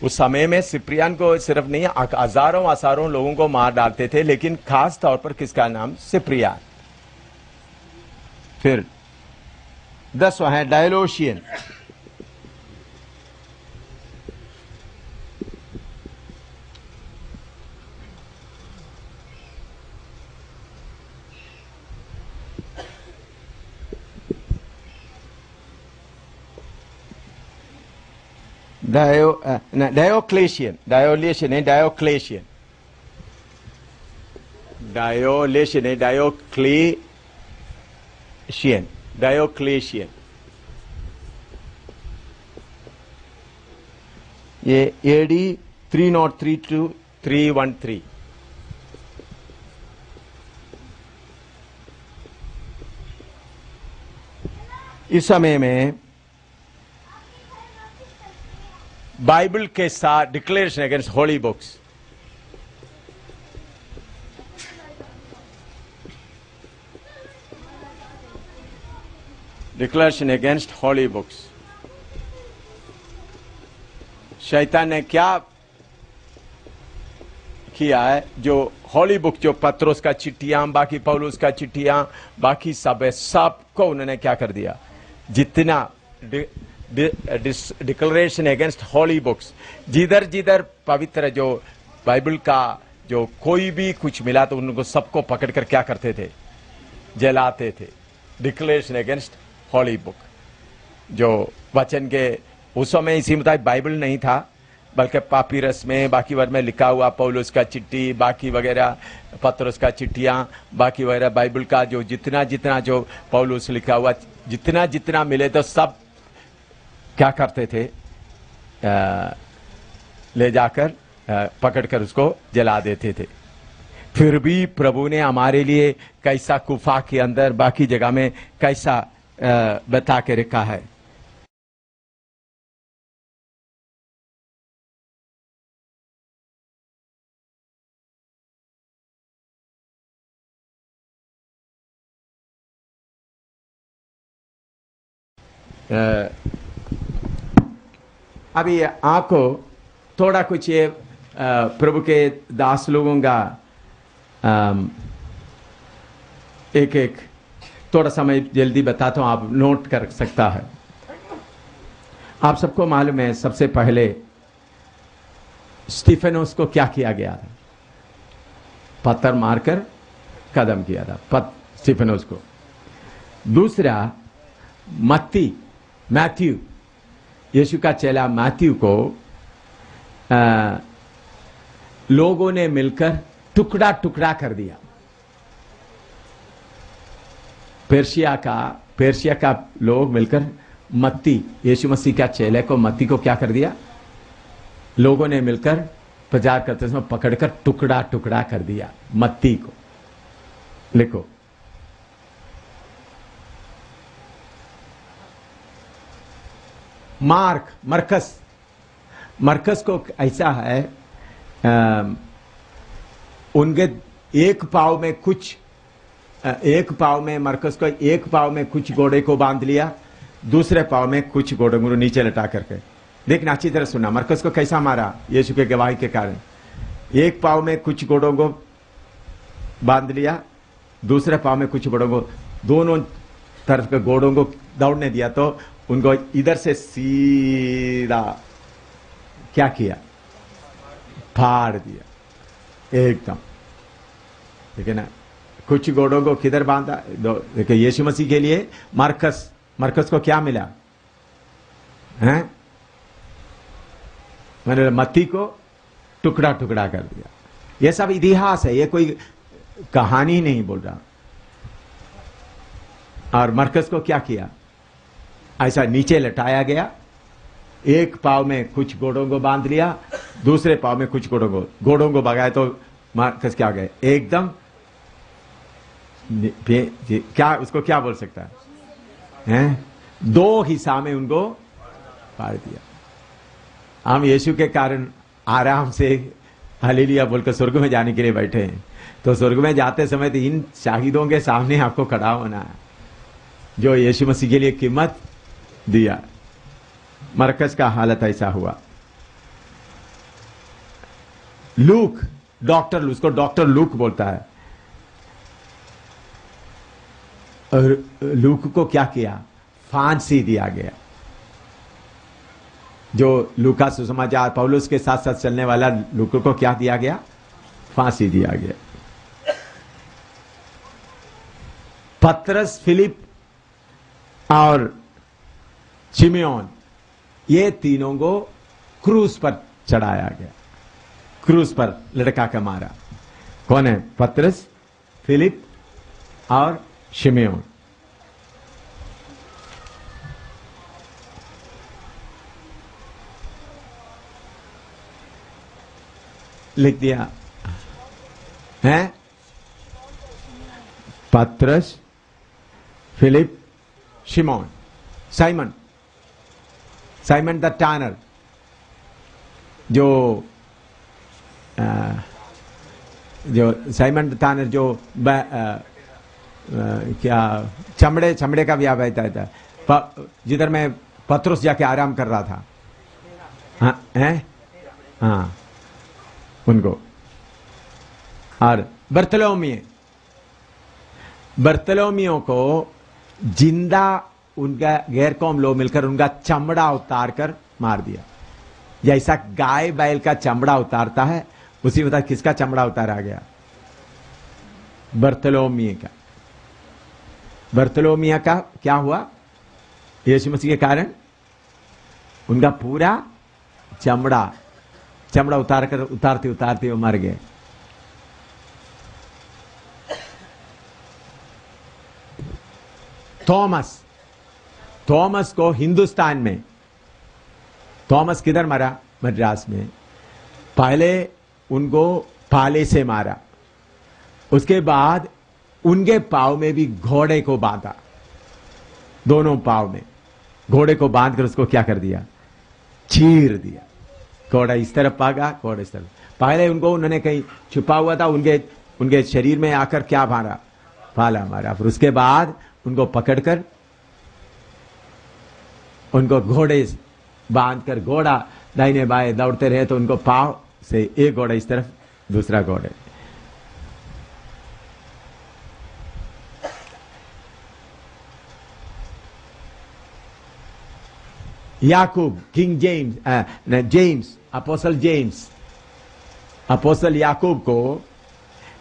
उस समय में सिप्रियान को सिर्फ नहीं, हजारों लोगों को मार डालते थे, लेकिन खास तौर पर किसका नाम? सिप्रियान। फिर 10वां है डायलोशियन। डायोक्लेशियन, डायोलेशियन है, डायोक्लेशियन, डायोलेशियन है, डायोक्लेशियन, डायोक्लेशियन। ये AD 303 to 313। इस समय में बाइबल के साथ declaration against holy books, declaration against holy books. शैतान ने क्या किया है? जो होली बुक, जो पत्रोस का चिट्ठियां, बाकी पौलुस का चिट्ठियां, बाकी सब है, सबको उन्होंने क्या कर दिया? जितना डिक्लेरेशन अगेंस्ट होली बुक्स, जिधर जिधर पवित्र जो बाइबल का जो कोई भी कुछ मिला तो उनको सबको पकड़कर क्या करते थे? जलाते थे। डिक्लेरेशन अगेंस्ट होली बुक, जो वचन के उस समय इसी मुताबिक बाइबल नहीं था, बल्कि पापीरस में, बाकी वर्ड में लिखा हुआ पौलुस का चिट्ठी, बाकी वगैरह पत्रोस का चिट्ठियां, बाकी वगैरह बाइबल का जो जितना जितना जो पौलुस लिखा हुआ, जितना जितना मिले तो सब क्या करते थे? ले जाकर पकड़कर उसको जला देते थे। फिर भी प्रभु ने हमारे लिए कैसा गुफा के अंदर, बाकी जगह में कैसा बता के रखा है। अभी आपको थोड़ा कुछ ये प्रभु के दास लोगों का एक एक थोड़ा समय जल्दी बताता हूं, आप नोट कर सकता है। आप सबको मालूम है सबसे पहले स्टीफेनोस को क्या किया गया था? पत्थर मारकर कदम किया था स्टीफेनोस को। दूसरा मैथ्यू, यीशु का चेला मैथ्यू को लोगों ने मिलकर टुकड़ा टुकड़ा कर दिया। पेर्शिया का लोग मिलकर यीशु मसीह का चेले को, मत्ती को क्या कर दिया? लोगों ने मिलकर प्रचार करते समय पकड़कर टुकड़ा टुकड़ा कर दिया मत्ती को। लिखो मरकस को ऐसा है, उनके एक पाव में मरकस को एक पाव में कुछ घोड़े को बांध लिया, दूसरे पाव में कुछ घोड़ों को नीचे लटा करके। देखना, अच्छी तरह सुना, मरकस को कैसा मारा यीशु के गवाही के कारण। एक पाव में कुछ घोड़ों को बांध लिया, दूसरे पाव में कुछ घोड़ों को, दोनों तरफ के घोड़ों को दौड़ने दिया, तो उनको इधर से सीधा क्या किया, फाड़ दिया एकदम। ठीक है ना। कुछ घोड़ों को किधर बांधा, देखिए यीशु मसीह के लिए मरकस को क्या मिला है, मैंने मत्ती को टुकड़ा टुकड़ा कर दिया। यह सब इतिहास है, ये कोई कहानी नहीं बोल रहा। और मरकस को क्या किया, ऐसा नीचे लटाया गया, एक पाव में कुछ घोड़ों को बांध लिया, दूसरे पाव में कुछ घोड़ों को भगाया, तो मरकस क्या गए एकदम, क्या उसको क्या बोल सकता है, दो हिस्सा में उनको फाड़ दिया। हम यीशु के कारण आराम से हालेलुया बोलकर स्वर्ग में जाने के लिए बैठे हैं। तो स्वर्ग में जाते समय तो इन शाहिदों के सामने आपको खड़ा होना है, जो यीशु मसीह के लिए कीमत दिया। मरकस का हालत ऐसा हुआ। लूक, उसको डॉक्टर लूक बोलता है। और लूक को क्या किया, फांसी दिया गया। जो लूका सुसमाचार पौलुस के साथ साथ चलने वाला लूक को क्या दिया गया, फांसी दिया गया। पतरस, फिलिप और शिमयोन, ये तीनों को क्रूस पर चढ़ाया गया, क्रूस पर लटका के मारा। कौन है, पतरस, फिलिप और शिमयोन। लिख दिया है, पतरस, फिलिप, शिमोन, साइमन द टैनर, जो साइमन द टैनर जो क्या चमड़े का व्यापार था, जिधर मैं पतरस जाके आराम कर रहा था। हाँ, उनको। और बर्तलोमियो को जिंदा उनका गैर कौम लोग मिलकर उनका चमड़ा उतार कर मार दिया। जैसा गाय बैल का चमड़ा उतारता है, उसी बता किसका चमड़ा उतारा गया, बर्तलोमिया का क्या हुआ, यीशु मसीह के कारण उनका पूरा चमड़ा उतारते वो मर गए। थॉमस को हिंदुस्तान में, थॉमस किधर मरा, मद्रास में। पहले उनको पाले से मारा, उसके बाद उनके पांव में भी घोड़े को बांधा, दोनों पांव में घोड़े को बांधकर उसको क्या कर दिया, चीर दिया। घोड़ा इस तरफ भागा, घोड़ा इस तरफ। पहले उनको उन्होंने कहीं छुपा हुआ था, उनके शरीर में आकर क्या मारा, भाला मारा। फिर उसके बाद उनको पकड़कर उनको घोड़े बांधकर घोड़ा दाहिने बाएं दौड़ते रहे, तो उनको पांव से एक घोड़ा इस तरफ, दूसरा घोड़े। याकूब, किंग जेम्स, अपोस्टल याकूब को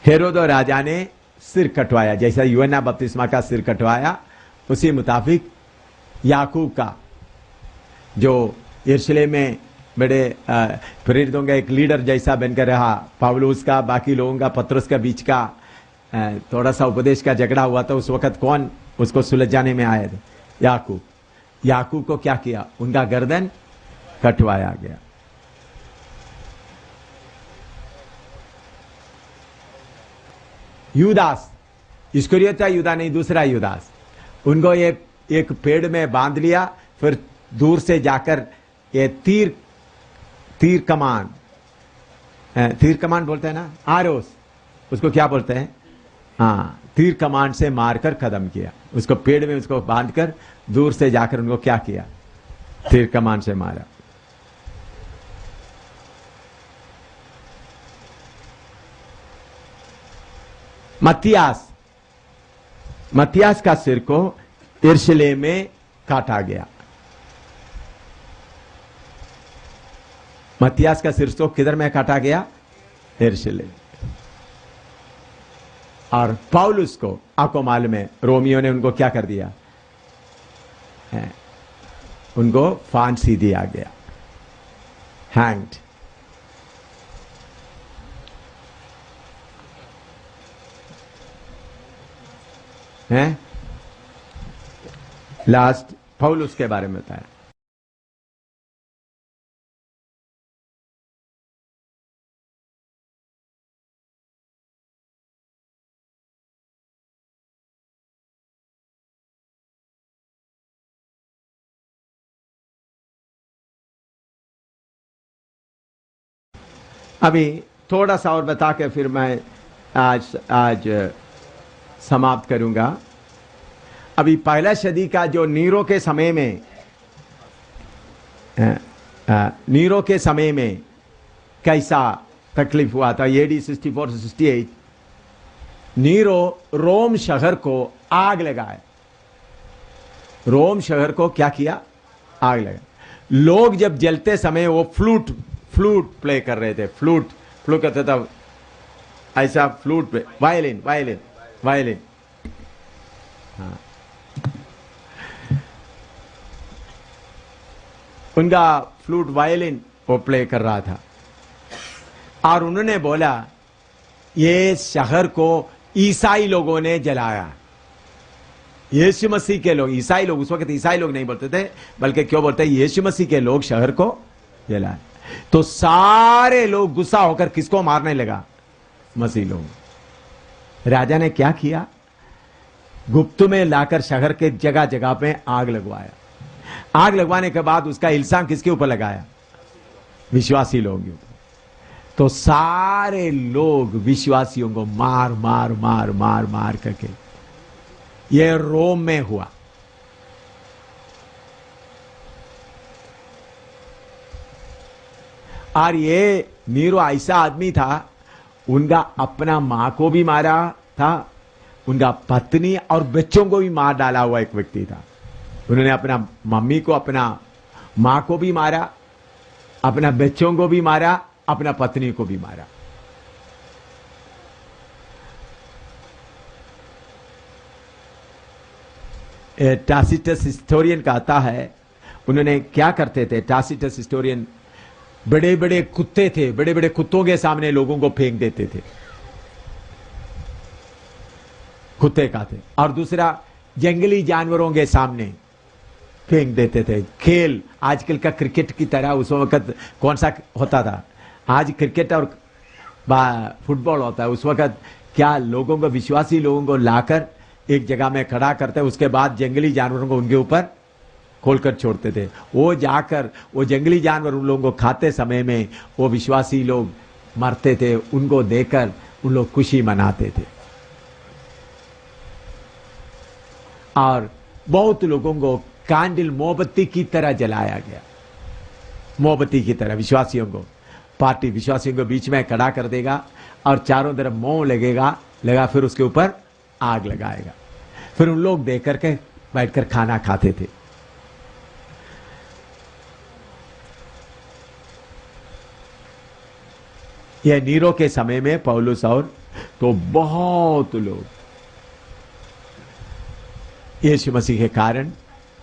हेरोद राजा ने सिर कटवाया, जैसा यूहन्ना बपतिस्मा का सिर कटवाया, उसी मुताबिक याकूब का, जो यरूशलेम में बड़े प्रेरितों का एक लीडर जैसा बनकर रहा, पौलुस का, बाकी लोगों का, पतरस का बीच का थोड़ा सा उपदेश का झगड़ा हुआ था, उस वक्त कौन उसको सुलझाने में आए थे, याकूब को क्या किया, उनका गर्दन कटवाया गया। यूदास, इस्करियोता यूदा नहीं, दूसरा यूदास, उनको एक पेड़ में बांध लिया, फिर दूर से जाकर ये तीर कमान बोलते हैं ना, आरोस, उसको क्या बोलते हैं, हाँ, तीर कमान से मारकर खत्म किया उसको। पेड़ में उसको बांधकर दूर से जाकर उनको क्या किया, तीर कमान से मारा। मत्तियास का सिर को यरूशलेम में काटा गया। मत्तियास का सिर तो किधर में काटा गया, यरूशलेम। और पौलुस को, आपको मालूम है, रोमियो ने उनको क्या कर दिया, उनको फांसी दिया गया, हैंग्ड। हैं लास्ट पौलुस के बारे में बताया। अभी थोड़ा सा और बता के फिर मैं आज समाप्त करूंगा। अभी पहला सदी का जो नीरो के समय में कैसा तकलीफ हुआ था, एडी 64 से 68, नीरो रोम शहर को आग लगाए। रोम शहर को क्या किया, आग लगाए। लोग जब जलते समय वो फ्लूट प्ले कर रहे थे, फ्लूट कहते था ऐसा, फ्लूट पे वायलिन, हाँ, उनका फ्लूट वायलिन वो प्ले कर रहा था। और उन्होंने बोला ये शहर को ईसाई लोगों ने जलाया। यीशु मसीह के लोग, ईसाई लोग, उस वक्त ईसाई लोग नहीं बोलते थे, बल्कि क्यों बोलते हैं, यीशु मसीह के लोग शहर को जलाए। तो सारे लोग गुस्सा होकर किसको मारने लगा, मसीह लोग। राजा ने क्या किया, गुप्त में लाकर शहर के जगह जगह पे आग लगवाया। आग लगवाने के बाद उसका इल्जाम किसके ऊपर लगाया, विश्वासी लोगों के ऊपर। तो सारे लोग विश्वासियों को मार करके, ये रोम में हुआ। और ये नीरो ऐसा आदमी था, उनका अपना मां को भी मारा था, उनका पत्नी और बच्चों को भी मार डाला हुआ एक व्यक्ति था। उन्होंने अपना मम्मी को, अपना मां को भी मारा, अपना बच्चों को भी मारा, अपना पत्नी को भी मारा। टासिटस हिस्टोरियन कहता है, उन्होंने क्या करते थे, टासिटस हिस्टोरियन बड़े बड़े कुत्ते थे, बड़े बड़े कुत्तों के सामने लोगों को फेंक देते थे, कुत्ते का थे। और दूसरा जंगली जानवरों के सामने फेंक देते थे। खेल आजकल का क्रिकेट की तरह उस वक्त कौन सा होता था, आज क्रिकेट और फुटबॉल होता है। उस वक्त क्या लोगों को, विश्वासी लोगों को लाकर एक जगह में खड़ा करते, उसके बाद जंगली जानवरों को उनके ऊपर खोलकर छोड़ते थे। वो जाकर वो जंगली जानवर उन लोगों को खाते समय में वो विश्वासी लोग मरते थे, उनको देखकर उन लोग खुशी मनाते थे। और बहुत लोगों को कैंडल, मोमबत्ती की तरह जलाया गया, मोमबत्ती की तरह। विश्वासियों को, पार्टी विश्वासियों को बीच में खड़ा कर देगा और चारों तरफ मोम लगा, फिर उसके ऊपर आग लगाएगा। फिर उन लोग देख करके बैठकर खाना खाते थे। यह नीरो के समय में पौलुस और तो बहुत लोग यीशु मसीह के कारण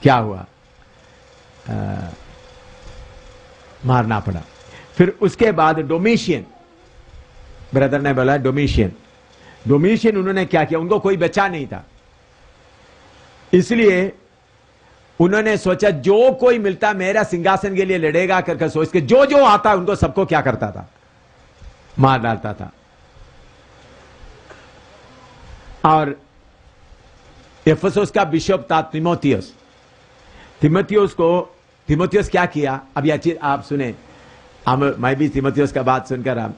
क्या हुआ, मारना पड़ा। फिर उसके बाद डोमिशियन, ब्रदर ने बोला डोमिशियन उन्होंने क्या किया, उनको कोई बच्चा नहीं था, इसलिए उन्होंने सोचा जो कोई मिलता मेरा सिंहासन के लिए लड़ेगा करके सोच के जो जो आता उनको सबको क्या करता था, मार डालता था। और एफेसुस का बिशप था तिमोथियस को तीमुथियुस क्या किया, अभी अच्छी आप सुने, मैं भी तीमुथियुस का बात सुनकर,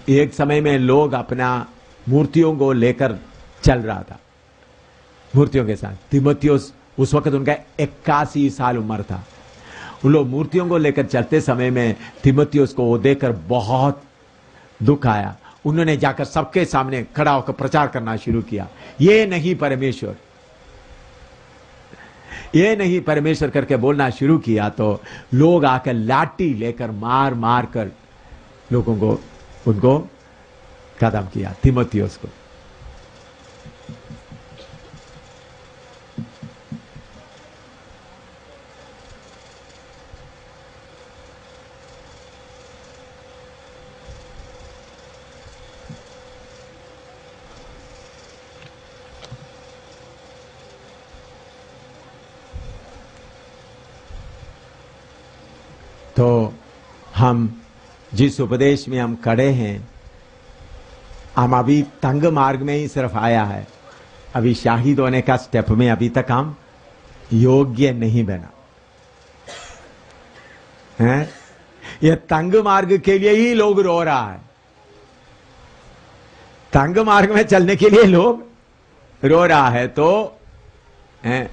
एक समय में लोग अपना मूर्तियों को लेकर चल रहा था, मूर्तियों के साथ। तीमुथियुस उस वक्त उनका 81 साल उम्र था। उन लोग मूर्तियों को लेकर चलते समय में तीमुथियुस को वो देखकर बहुत दुख आया। उन्होंने जाकर सबके सामने खड़ा होकर प्रचार करना शुरू किया, ये नहीं परमेश्वर, ये नहीं परमेश्वर करके बोलना शुरू किया। तो लोग आकर लाठी लेकर मार मार कर लोगों को, उनको खत्म किया, तीमुथियुस को। तो हम जिस उपदेश में हम खड़े हैं, हम अभी तंग मार्ग में ही सिर्फ आया है, अभी शाहिद होने का स्टेप में अभी तक हम योग्य नहीं बना हैं। ये तंग मार्ग के लिए ही लोग रो रहा है, तंग मार्ग में चलने के लिए लोग रो रहा है। तो हैं,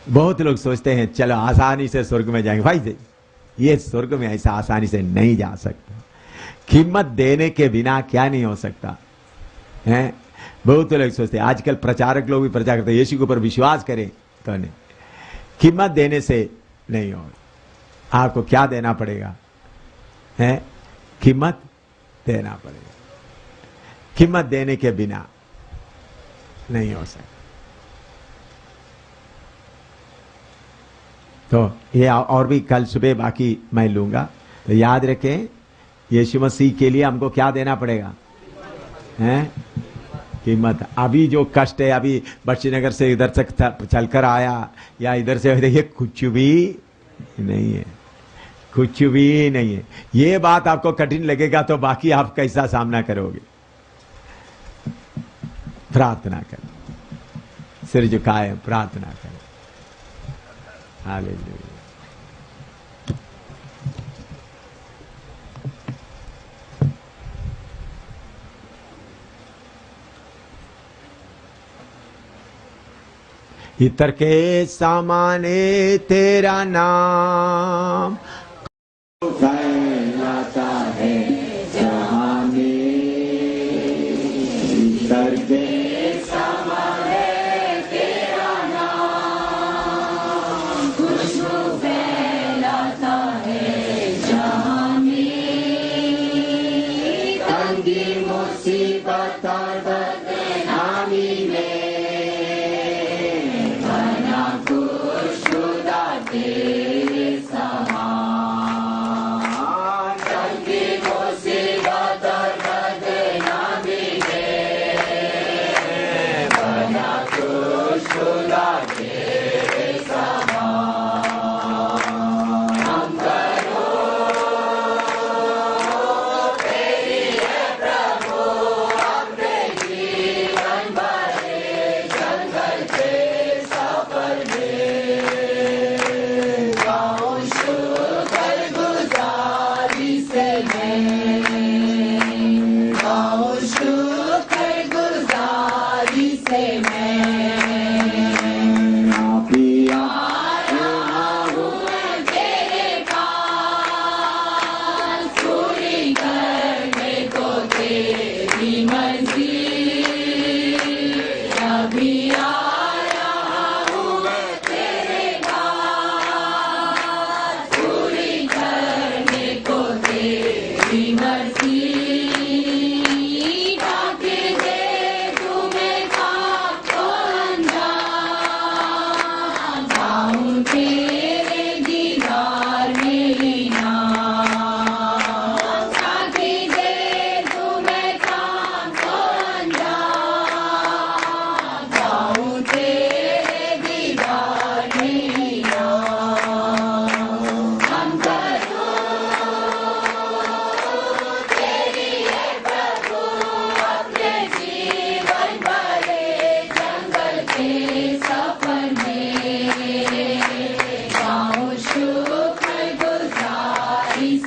बहुत लोग सोचते हैं चलो आसानी से स्वर्ग में जाएंगे। भाई ये स्वर्ग में ऐसा आसानी से नहीं जा सकता, कीमत देने के बिना क्या नहीं हो सकता है। बहुत लोग सोचते हैं, आजकल प्रचारक लोग भी प्रचार करते हैं यीशु के ऊपर विश्वास करें तो नहीं, कीमत देने से नहीं होगा। आपको क्या देना पड़ेगा है, कीमत देना पड़ेगा, कीमत देने के बिना नहीं हो सकता। तो ये और भी कल सुबह बाकी मैं लूंगा। तो याद रखें, यीशु मसीह के लिए हमको क्या देना पड़ेगा, हैं, कीमत। अभी जो कष्ट है, अभी बख्शीनगर से इधर तक चलकर आया या इधर से, देखिए कुछ भी नहीं है, कुछ भी नहीं है। ये बात आपको कठिन लगेगा तो बाकी आप कैसा सामना करोगे। प्रार्थना करें, सिर झुकाए प्रार्थना करें। हालेलुया। इतर के सामाने तेरा नाम फैलाता है जहां में। इतर के सामाने तेरा नाम खुशबू फैलाता है जहां में। तंगी मुसीबत और बदनामी में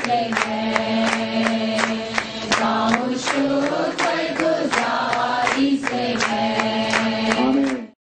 जय जय